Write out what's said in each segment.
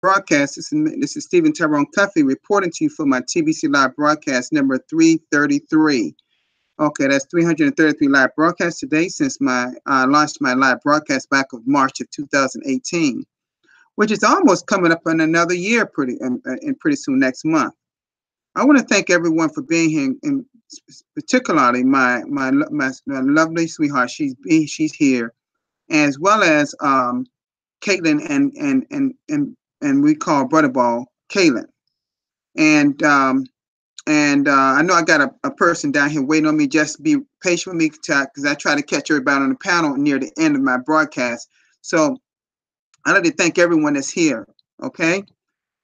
broadcast. This is Stephen Tyrone Cuffey reporting to you for my TBC live broadcast number 333. Okay, that's 333 live broadcasts today since my launched my live broadcast back of March of 2018, which is almost coming up in another year pretty soon next month. I want to thank everyone for being here, and particularly my lovely sweetheart. She's here, as well as Caitlin and we call Butterball Caitlin. And I know I got a person down here waiting on me. Just be patient with me because I try to catch everybody on the panel near the end of my broadcast. So I'd like to thank everyone that's here. Okay.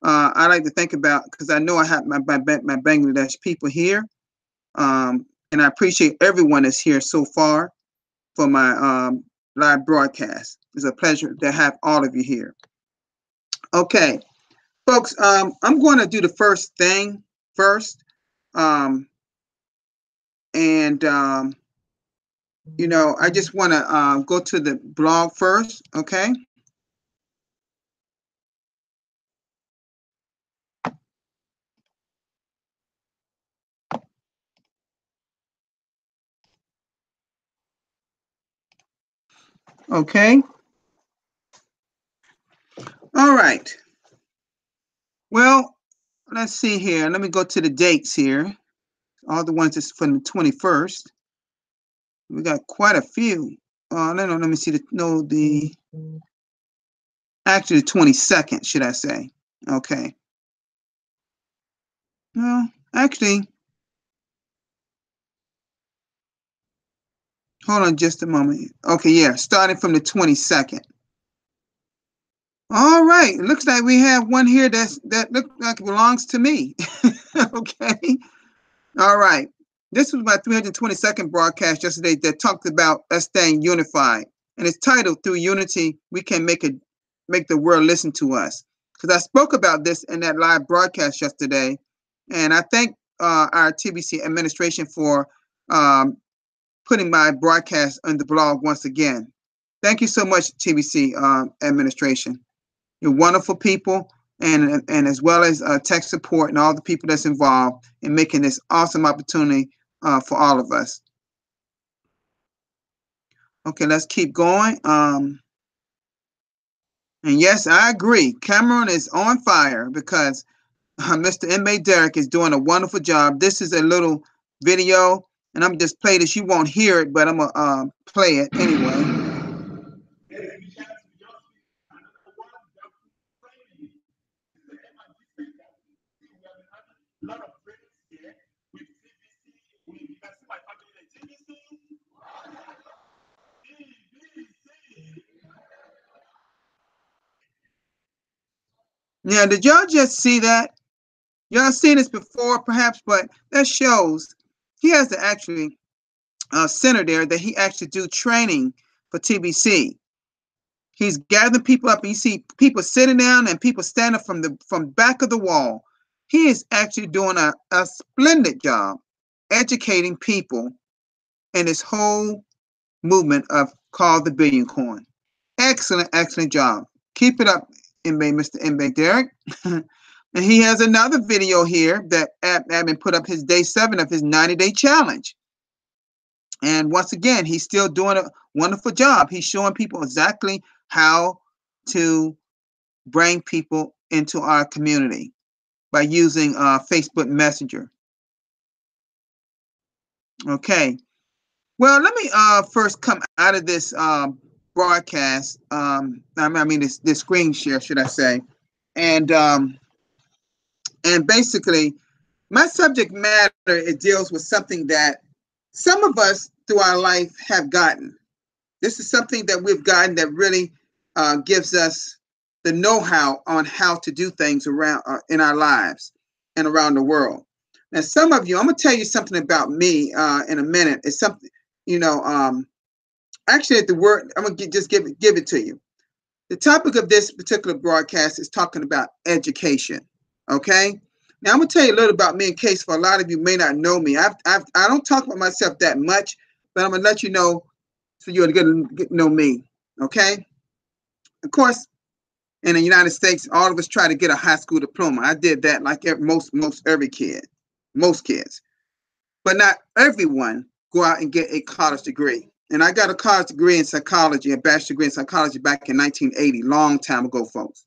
I like to think about, because I know I have my Bangladesh people here. And I appreciate everyone that's here so far for my live broadcast. It's a pleasure to have all of you here. Okay, folks, I'm going to do the first thing first. You know, I just want to go to the blog first, okay? Okay. All right. Well, let's see here. Let me go to the dates here. All the ones that's from the 21st. We got quite a few. No, let me see actually the 22nd, should I say. Okay. No, actually, hold on just a moment. Okay, yeah, starting from the 22nd. All right, it looks like we have one here that looks like it belongs to me. Okay. All right. This was my 322nd broadcast yesterday that talked about us staying unified. And it's titled "Through Unity, We Can Make the World Listen to Us." Because I spoke about this in that live broadcast yesterday. And I thank our TBC administration for putting my broadcast on the blog once again. Thank you so much, TBC administration. You're wonderful people, and as well as tech support and all the people that's involved in making this awesome opportunity for all of us. Okay, let's keep going. And yes, I agree. Cameron is on fire because Mr. Inmate Derek is doing a wonderful job. This is a little video, and I'm just play this. You won't hear it, but I'm gonna play it anyway. Yeah, did y'all just see that? Y'all seen this before, perhaps, but that shows he has the actually center there that he actually do training for TBC. He's gathering people up, and you see people sitting down and people standing from back of the wall. He is actually doing a splendid job educating people in this whole movement of called the Billion Coin. Excellent, excellent job. Keep it up, Mr. Inmate Derek. And he has another video here that admin put up his day 7 of his 90-day challenge. And once again, he's still doing a wonderful job. He's showing people exactly how to bring people into our community by using Facebook Messenger. Okay. Well, let me first come out of this broadcast. This screen share, should I say? And basically, my subject matter, it deals with something that some of us through our life have gotten. This is something that we've gotten that really gives us the know-how on how to do things around in our lives and around the world. Now, some of you, I'm going to tell you something about me in a minute. It's something, actually, at the word, I'm going to just give it to you. The topic of this particular broadcast is talking about education. Okay. Now I'm gonna tell you a little about me in case for a lot of you may not know me. I don't talk about myself that much, but I'm gonna let you know so you'll get to know me. Okay. Of course, In the United States, all of us try to get a high school diploma. I did that like most every kid, most kids. But not everyone go out and get a college degree. And I got a college degree in psychology, a bachelor's degree in psychology back in 1980, long time ago, folks.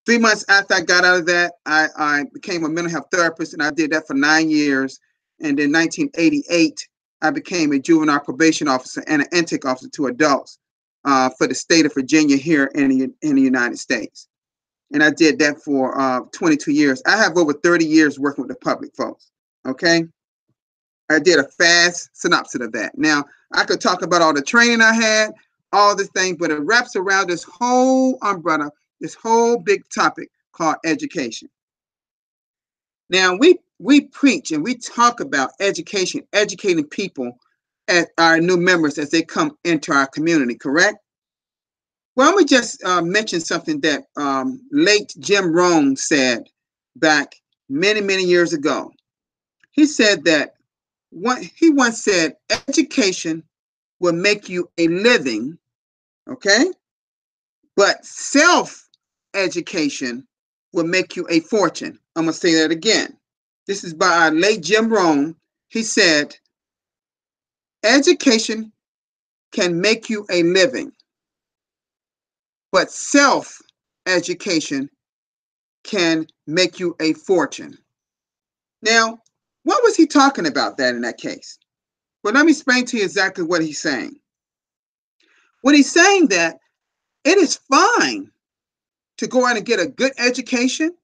3 months after I got out of that, I became a mental health therapist, and I did that for 9 years. And in 1988, I became a juvenile probation officer and an intake officer to adults for the state of Virginia here in the United States. And I did that for 22 years. I have over 30 years working with the public, folks. Okay? I did a fast synopsis of that. Now, I could talk about all the training I had, all this thing, but it wraps around this whole umbrella, this whole big topic called education. Now, we preach and we talk about education, educating people as our new members as they come into our community, correct? Well, let me just mention something that late Jim Rohn said back many, many years ago. He said that he once said, education will make you a living, okay? But self-education will make you a fortune. I'm going to say that again. This is by our late Jim Rohn. He said, education can make you a living, but self-education can make you a fortune. Now, what was he talking about that in that case? Well, let me explain to you exactly what he's saying. What he's saying that it is fine to go out and get a good education,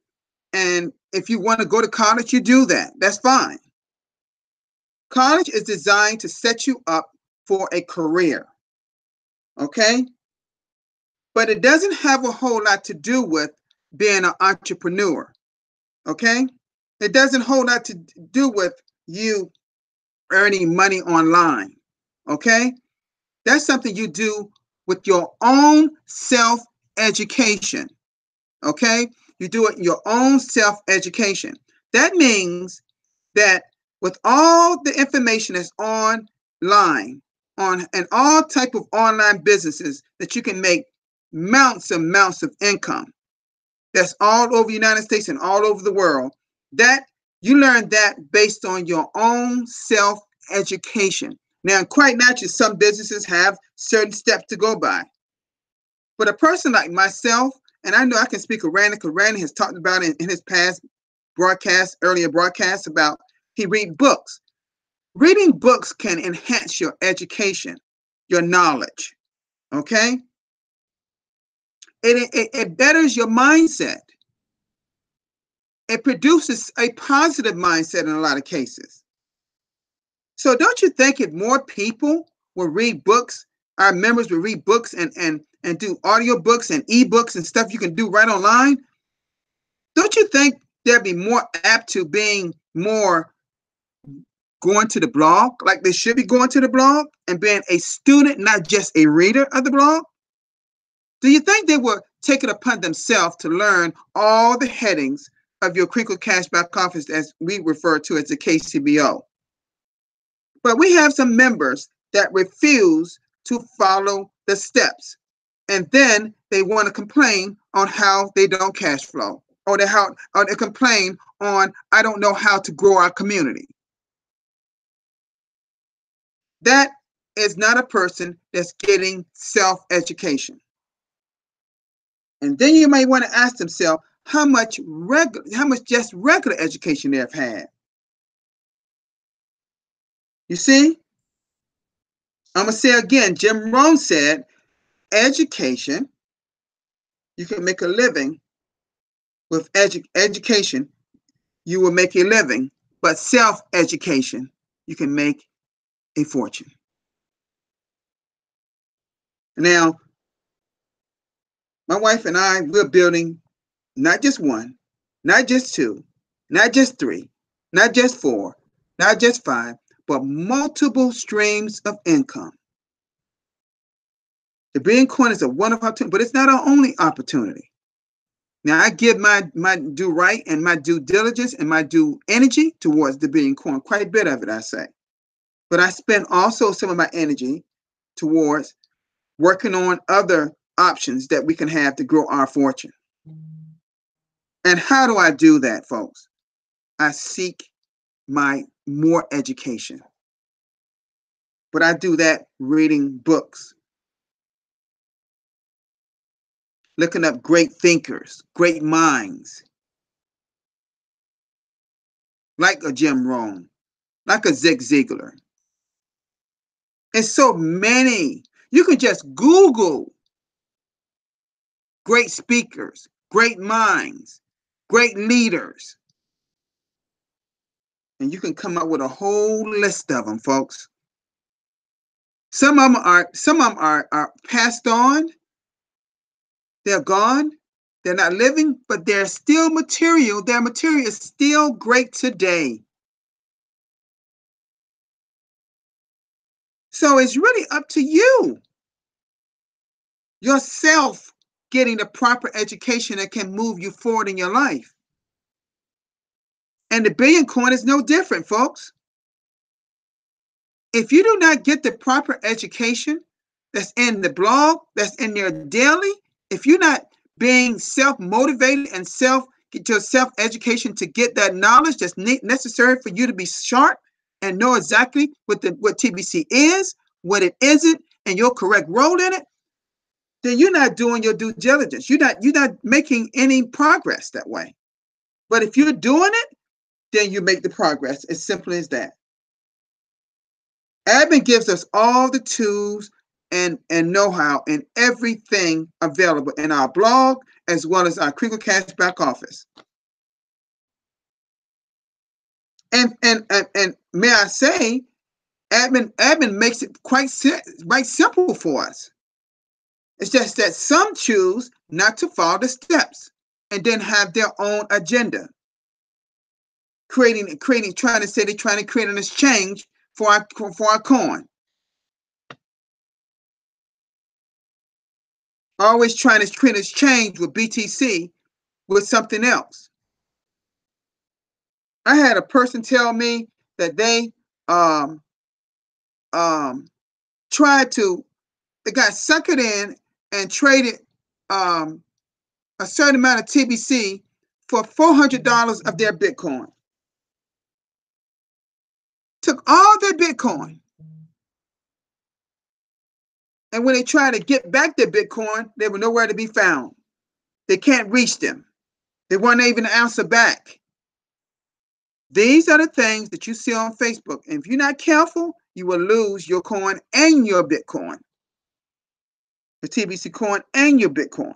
and if you want to go to college, you do that. That's fine. College is designed to set you up for a career, okay? But it doesn't have a whole lot to do with being an entrepreneur, okay? It doesn't whole lot to do with you earning money online, okay? That's something you do with your own self-education, okay? You do it in your own self-education. That means that with all the information that's online, and all type of online businesses that you can make mounts and mounts of income, that's all over the United States and all over the world, that you learn that based on your own self-education. Now, quite naturally, some businesses have certain steps to go by. But a person like myself, and I know I can speak of Randy, because Randy has talked about it in his past broadcasts, earlier broadcasts, about he read books. Reading books can enhance your education, your knowledge, okay? It betters your mindset. It produces a positive mindset in a lot of cases. So don't you think if more people will read books, our members will read books and do audio books and ebooks and stuff you can do right online, don't you think they'll be more apt to being more going to the blog like they should be going to the blog and being a student, not just a reader of the blog? Do you think they will take it upon themselves to learn all the headings of your Crinkle Cashback Conference, as we refer to as the KCBO? But we have some members that refuse to follow the steps, and then they want to complain on how they don't cash flow, or they complain on, I don't know how to grow our community. That is not a person that's getting self-education. And then you might want to ask themselves how much just regular education they have had. You see? I'm going to say again, Jim Rohn said, education, you can make a living with education, you will make a living, but self-education, you can make a fortune. Now, my wife and I, we're building not just one, not just two, not just three, not just four, not just five, but multiple streams of income. The Billion Coin is a wonderful opportunity, but it's not our only opportunity. Now, I give my due right and my due diligence and my due energy towards the Billion Coin, quite a bit of it, I say. But I spend also some of my energy towards working on other options that we can have to grow our fortune. And how do I do that, folks? I seek my more education. But I do that reading books, looking up great thinkers, great minds, like a Jim Rohn, like a Zig Ziglar. And so many. You can just Google great speakers, great minds, great leaders, and you can come up with a whole list of them, folks. Some of them are passed on. They're gone. They're not living, but they're still material. Their material is still great today. So it's really up to you, yourself, getting the proper education that can move you forward in your life. And the Billion Coin is no different, folks. If you do not get the proper education that's in the blog, that's in your daily, if you're not being self-motivated and get your self-education to get that knowledge that's necessary for you to be sharp and know exactly what TBC is, what it isn't, and your correct role in it, then you're not doing your due diligence. You're not making any progress that way. But if you're doing it, then you make the progress. As simple as that. Admin gives us all the tools and know-how and everything available in our blog as well as our Crinkle Cash back office. And may I say, admin makes it quite simple for us. It's just that some choose not to follow the steps and then have their own agenda, trying to say they're trying to create an exchange for our coin. Always trying to create an exchange with BTC with something else. I had a person tell me that they they got suckered in and traded a certain amount of TBC for $400 of their Bitcoin. Took all their Bitcoin. And when they tried to get back their Bitcoin, they were nowhere to be found. They can't reach them. They weren't even an answer back. These are the things that you see on Facebook. And if you're not careful, you will lose your coin and your Bitcoin. The TBC coin and your Bitcoin.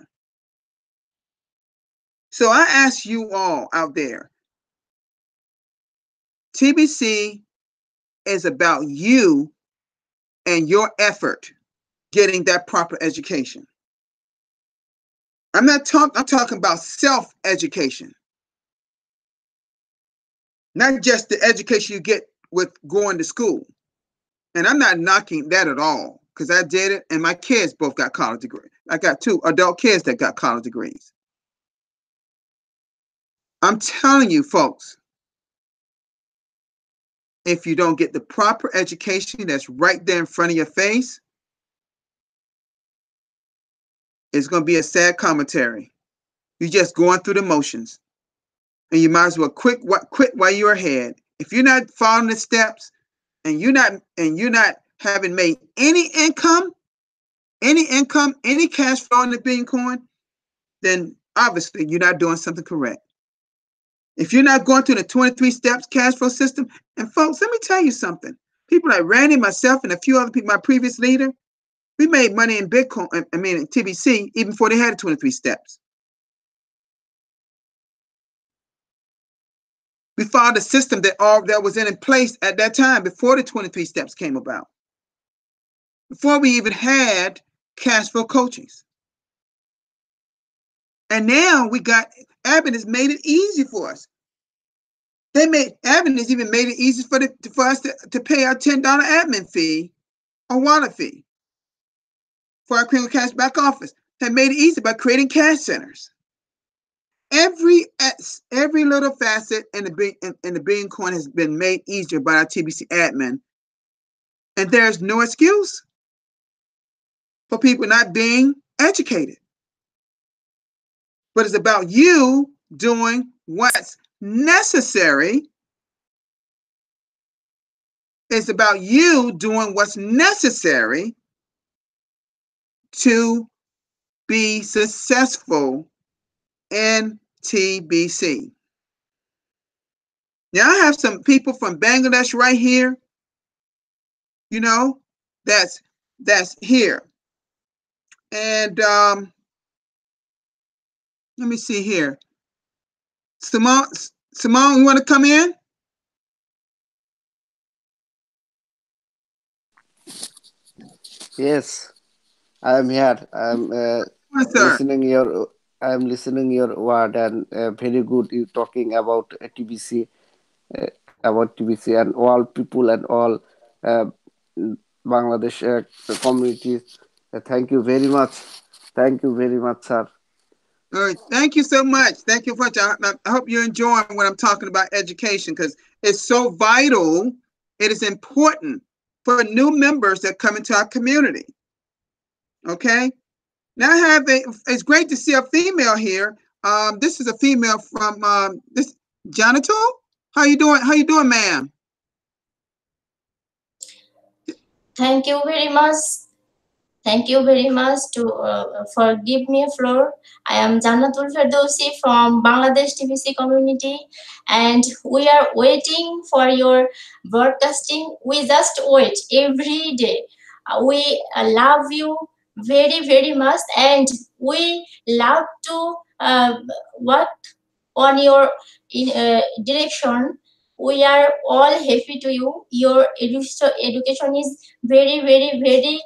So I ask you all out there, TBC is about you and your effort getting that proper education. I'm talking about self-education. Not just the education you get with going to school. And I'm not knocking that at all, because I did it and my kids both got college degrees. I got 2 adult kids that got college degrees. I'm telling you, folks, if you don't get the proper education that's right there in front of your face, it's going to be a sad commentary. You're just going through the motions. And you might as well quit while you're ahead. If you're not following the steps and you're not having made any income, any cash flow in the Billion Coin, then obviously you're not doing something correct. If you're not going through the 23 steps cash flow system, and folks, let me tell you something. People like Randy, myself, and a few other people, my previous leader, we made money in Bitcoin, in TBC, even before they had the 23 steps. We followed the system that was in place at that time before the 23 steps came about. Before we even had cash flow coachings. And now Admin has made it easy for us. Admin has even made it easy for us to pay our $10 admin fee or wallet fee for our Crinkle Cash back office. They made it easy by creating cash centers. Every little facet in the Billion Coin has been made easier by our TBC admin. And there's no excuse for people not being educated. But it's about you doing what's necessary. It's about you doing what's necessary to be successful in TBC. Now, I have some people from Bangladesh right here, you know, that's here. And let me see here. Simone, you want to come in? Yes, I am here. Listening your. I am listening your word, and very good. You talking about TBC, about TBC and all people and all uh, Bangladesh communities. Thank you very much. Thank you very much, sir. All right, thank you so much. Thank you for much. I hope you're enjoying when I'm talking about education, because it's so vital. It is important for new members that come into our community. Okay. Now it's great to see a female here. This is a female from this Janitor. How you doing? How you doing, ma'am? Thank you very much. Thank you very much for give me a floor. I am Jannatul Ferdowsi from Bangladesh TBC community, and we are waiting for your broadcasting. We just wait every day. We love you very much, and we love to work on your direction. We are all happy to you. Your education is very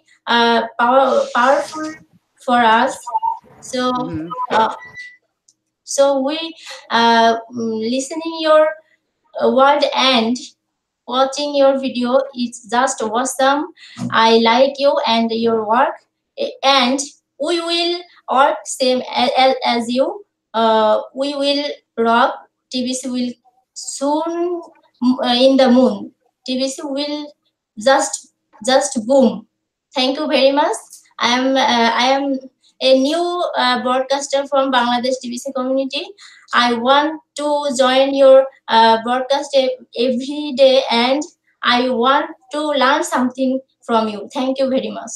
powerful for us. So uh, so we listening your word and watching your video is just awesome. I like you and your work, and we will work same as you. We will rock. TBC will soon in the moon. TBC will just boom. Thank you very much. I am a new broadcaster from Bangladesh TBC community. I want to join your broadcast every day, and I want to learn something from you. Thank you very much.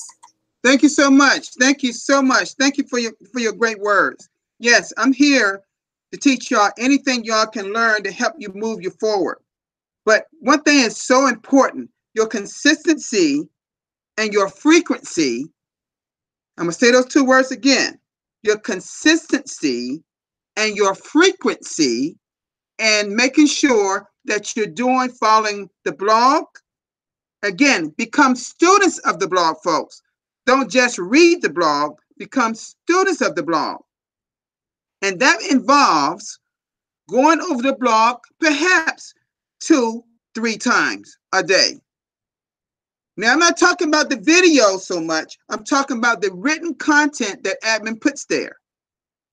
Thank you so much. Thank you so much. Thank you for your great words. Yes, I'm here to teach y'all anything y'all can learn to help you move you forward. But one thing is so important: your consistency and your frequency. I'm gonna say those two words again: your consistency and your frequency, and making sure that you're following the blog. Again, become students of the blog, folks. Don't just read the blog, become students of the blog. And that involves going over the blog perhaps 2-3 times a day. Now, I'm not talking about the video so much. I'm talking about the written content that admin puts there.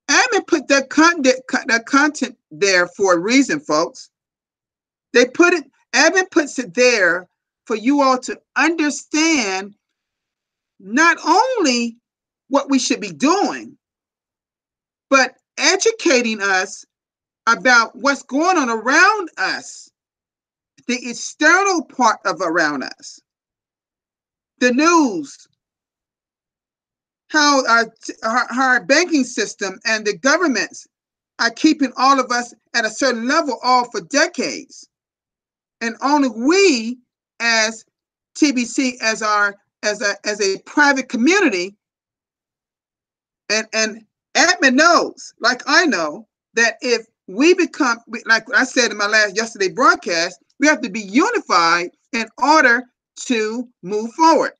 Admin put that content there for a reason, folks. Admin puts it there for you all to understand not only what we should be doing, but educating us about what's going on around us, the external part of around us, the news, how our banking system and the governments are keeping all of us at a certain level all for decades. And only we as TBC, as a private community, and admin knows, like I know, that if we become, like I said in my yesterday broadcast, we have to be unified in order to move forward.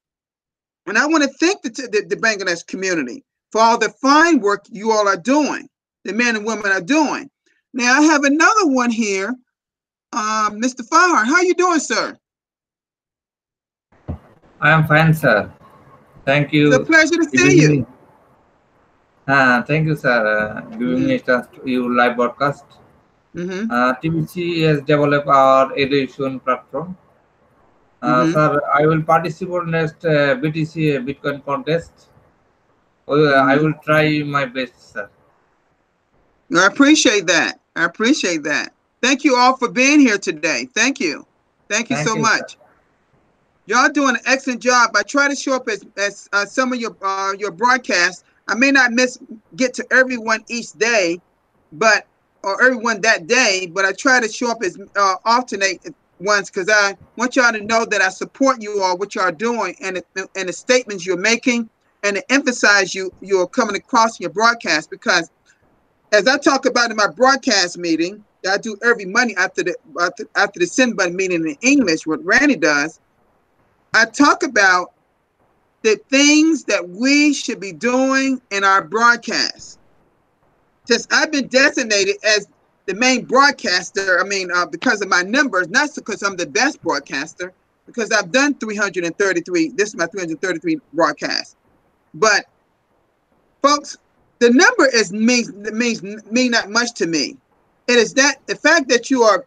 And I want to thank the Bangladesh community for all the fine work you all are doing, the men and women are doing. Now I have another one here, Mr. Fahar. How you doing, sir? I am fine, sir. Thank you. It's a pleasure to see you. Thank you, sir. Giving me a chance to you live broadcast. TBC has developed our education platform. Sir, I will participate next BTC Bitcoin contest. I will try my best, sir. I appreciate that. I appreciate that. Thank you all for being here today. Thank you. Thank you so much. Y'all doing an excellent job. I try to show up as some of your broadcasts. I may not get to everyone each day, or everyone that day, but I try to show up as alternate ones because I want y'all to know that I support you all, what y'all doing, and the statements you're making, and to emphasize you're coming across in your broadcast. Because as I talk about in my broadcast meeting that I do every Monday after the send button meeting in English, what Randy does, I talk about the things that we should be doing in our broadcast. Since I've been designated as the main broadcaster, because of my numbers, not because I'm the best broadcaster, because I've done 333. This is my 333 broadcast. But folks, the number means not much to me. It is that the fact that you all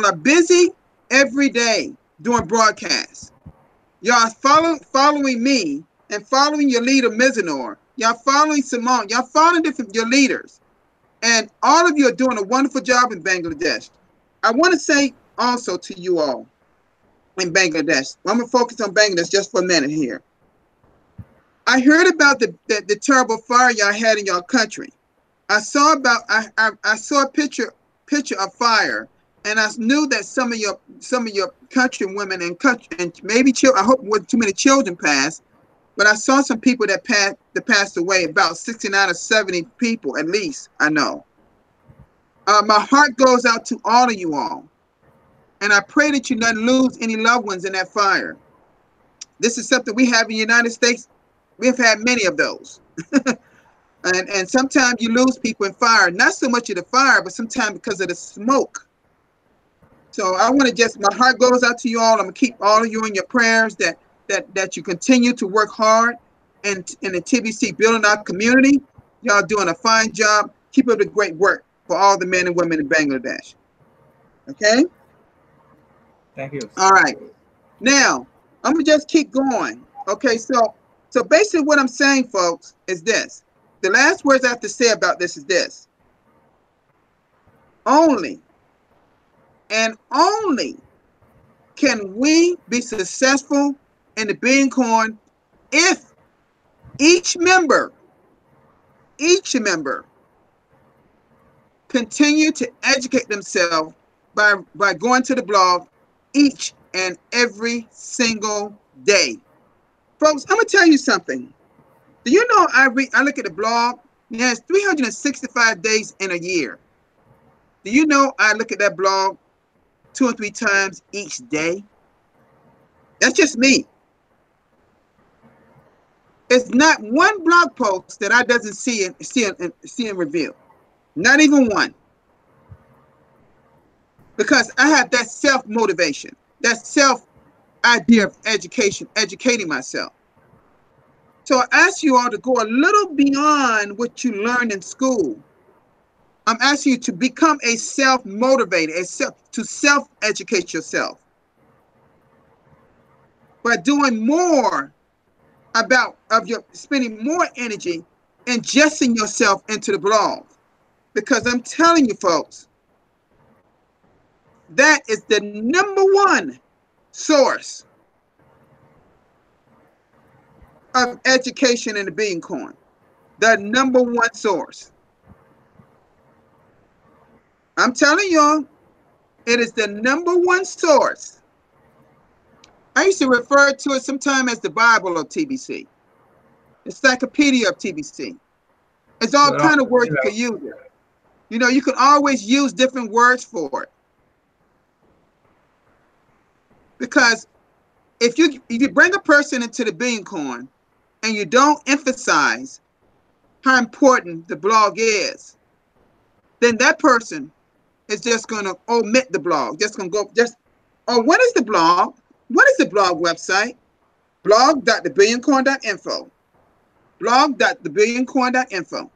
are busy every day doing broadcasts. Y'all following me and following your leader Mizanor. Y'all following Simone. Y'all following your leaders. And all of you are doing a wonderful job in Bangladesh. I want to say also to you all in Bangladesh, I'm going to focus on Bangladesh just for a minute here. I heard about the terrible fire y'all had in your country. I saw a picture of fire, and I knew that some of your country women and maybe children. I hope wasn't too many children passed, but I saw some people that passed away. About 69 or 70 people at least. I know. My heart goes out to all of you all, and I pray that you not lose any loved ones in that fire. This is something we have in the United States. We've had many of those. And sometimes you lose people in fire, not so much of the fire, but sometimes because of the smoke. So I want to my heart goes out to you all. I'm going to keep all of you in your prayers that you continue to work hard and in the TBC building our community. Y'all doing a fine job. Keep up the great work for all the men and women in Bangladesh. Okay? Thank you. All right. Now, I'm going to just keep going. Okay, so basically what I'm saying, folks, is this. The last words I have to say about this is this. Only and only can we be successful in the Billion Coin if each member continue to educate themselves by going to the blog each and every single day. Folks, I'm going to tell you something. Do you know I look at the blog? There's 365 days in a year. Do you know I look at that blog 2 or 3 times each day? That's just me. It's not one blog post that I doesn't see and review. Not even one. Because I have that self-motivation, that self-idea of educating myself. So I ask you all to go a little beyond what you learned in school. I'm asking you to become a self-motivated, to self-educate yourself by doing more spending more energy ingesting yourself into the blog. Because I'm telling you, folks, that is the #1 source of education in the Billion Coin. The #1 source. I'm telling y'all, it is the #1 source. I used to refer to it sometime as the Bible of TBC, encyclopedia of TBC. It's all kind of words you can use it. You know, you can always use different words for it. Because if you bring a person into the Billion Coin and you don't emphasize how important the blog is, then that person is just going to omit the blog. Oh, what is the blog? What is the blog website? blog.thebillioncoin.info. blog.thebillioncoin.info.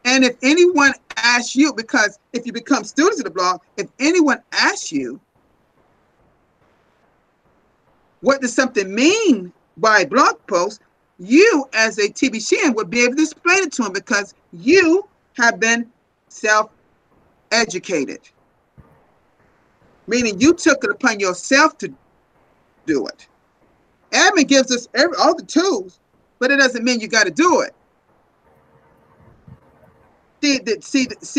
And if anyone asks you, because if you become students of the blog, if anyone asks you, what does something mean by blog post, you as a TBCN would be able to explain it to them because you have been self-educated. Meaning you took it upon yourself to do it. Admin gives us all the tools, but it doesn't mean you got to do it. See,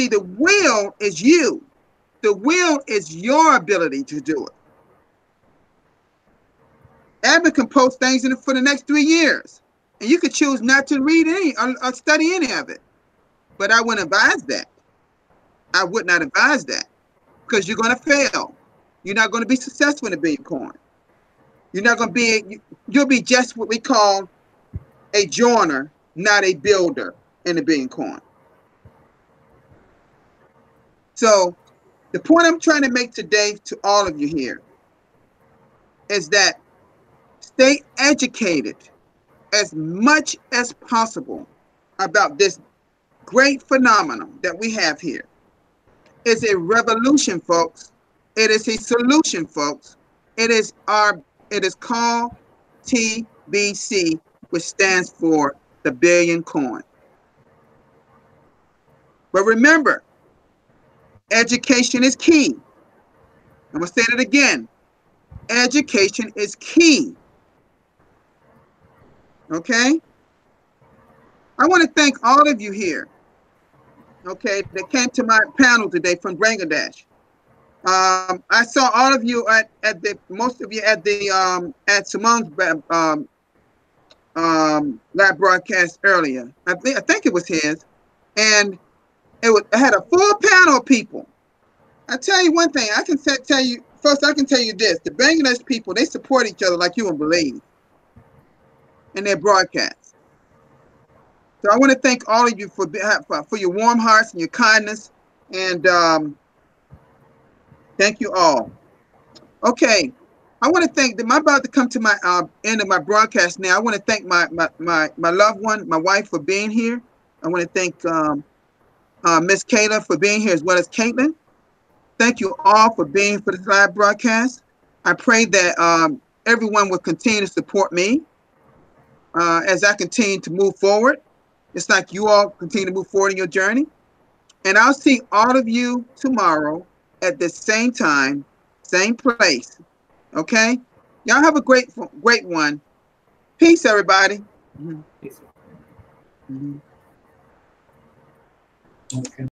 the will is you. The will is your ability to do it. Admin can post things in it for the next 3 years, and you could choose not to read any or study any of it. But I wouldn't advise that. I would not advise that because you're going to fail. You're not going to be successful in the Billion Coin. You're not going to be. You'll be just what we call a joiner, not a builder in the Billion Coin. So the point I'm trying to make today to all of you here is that stay educated as much as possible about this great phenomenon that we have here. It's a revolution, folks. It is a solution, folks. It is called TBC, which stands for the Billion Coin. But remember, education is key. I'm going to say it again. Education is key. Okay? I want to thank all of you here, okay, that came to my panel today from Bangladesh. I saw all of you most of you at Simone's live broadcast earlier. I think it was his, and I had a full panel of people. I tell you one thing, I can tell you this: the Bangladesh people, they support each other like you wouldn't believe in their broadcasts. So I want to thank all of you for your warm hearts and your kindness, and thank you all. Okay, I want to thank. I'm about to come to my end of my broadcast now. I want to thank my loved one, my wife, for being here. I want to thank Miss Kayla for being here, as well as Caitlin. Thank you all for being for this live broadcast. I pray that everyone will continue to support me as I continue to move forward. It's like you all continue to move forward in your journey. And I'll see all of you tomorrow at the same time, same place. Okay? Y'all have a great one. Peace, everybody. Peace. Mm-hmm. Okay.